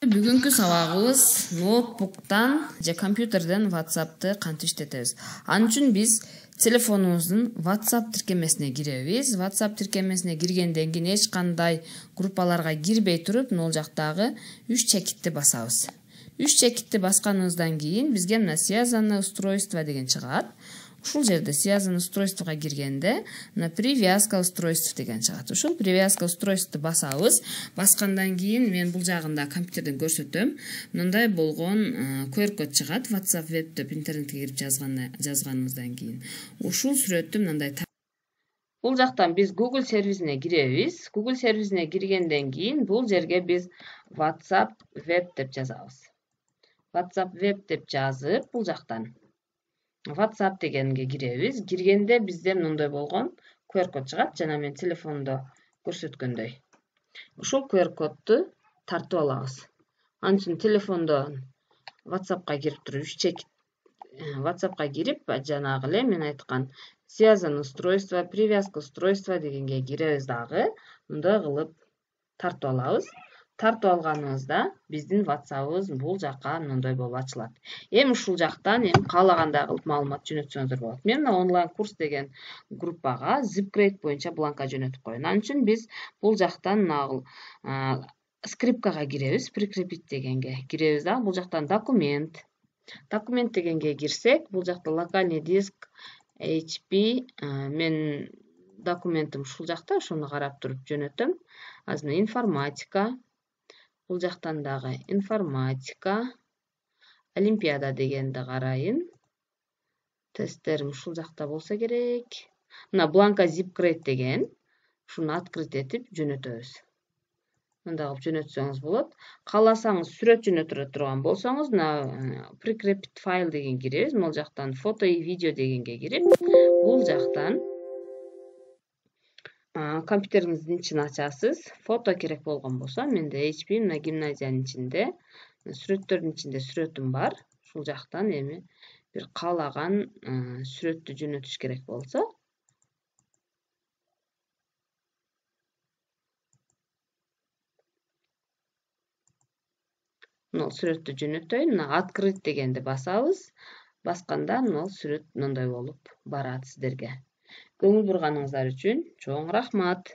Бүгүнкү сабагыбыз ноутбуктан же компьютерден WhatsApp'ты кантип иштетебиz. Анын үчүн биз телефонубуздун WhatsApp тиркемесине киребиз. WhatsApp тиркемесине киргенден кийин эч кандай группаларга кирбей туруп, бул жактагы 3 чекитти басабыз. 3 чекитти басканыбыздан кийин бизге мына связанное устройство деген чыгат. Ушул жерде связанное устройствого киргенде мына привязка устройств деген чыгат. Ушул привязка устройствду басабыз. Баскандан кийин мен бул жагында компьютерден көрсөтөм. Мындай болгон QR код чыгат. WhatsApp веб деп интернетке кирип жазганыбыздан кийин. Ушул сүрөттү мындай бул жактан биз Google сервисине киребиз. Google сервисине киргенден кийин бул жерге биз WhatsApp веб деп жазабыз. WhatsApp веб деп жазып бул жактан WhatsApp дегенге киребиз. Киргенде бизде мындай болгон QR код чыгат, жана мен телефондо көрсөткөндөй. Ушул QR кодду тартып алабыз. Анын үчүн телефондо WhatsApp'ка кирип туруп, WhatsApp'ка кирип, жанагы эле мен айткан связанное устройство, привязка устройство дегенге киребиз дагы. Мындай кылып тартып алабыз. Тартып алганыбызда биздин WhatsApp'ыбыз бул жакка мындай болуп ачылат. Эми ушул жактан каалагандай кылып маалымат жөнөтсөңүздөр болот. Мен онлайн курс деген группага ZipGrade боюнча бланка жөнөтүп коюн. Анын үчүн биз бул жактан скрипкага киребиз, прикрепить дегенге киребиз да, бул жактан документ дегенге кирсек, бул жакта локальный диск HP, мен документим ушул жакта, ошону карап туруп жөнөтөм. Азыр информатика, бул жактан дагы информатика, олимпиада дегенди карайын. Тесттерим ушул жакта болсо керек. Мына бланка ZipGrade деген, ушуну открыть этип жөнөтөбүз. Мындай кылып жөнөтсөңүз болот. Кааласаңыз сүрөт жөнөтө турган болсоңуз, мына pricrepit файл деген киребиз. Бул жактан фото и видео дегенге кирип, бул жактан компьютериңиздин ичин ачасыз. Фото керек болгон болсо, менде HP мына гимназиянын ичинде, сүрөттөрдүн ичинде сүрөтүм бар. Ушул жактан эми бир каалаган сүрөттү жөнөтүш керек болсо, мына сүрөттү жөнөтөйүн, мына открыть дегенди басабыз. Басканда мына сүрөт мындай болуп барат сиздерге. Көңүл бурганыңыздар үчүн чоң рахмат.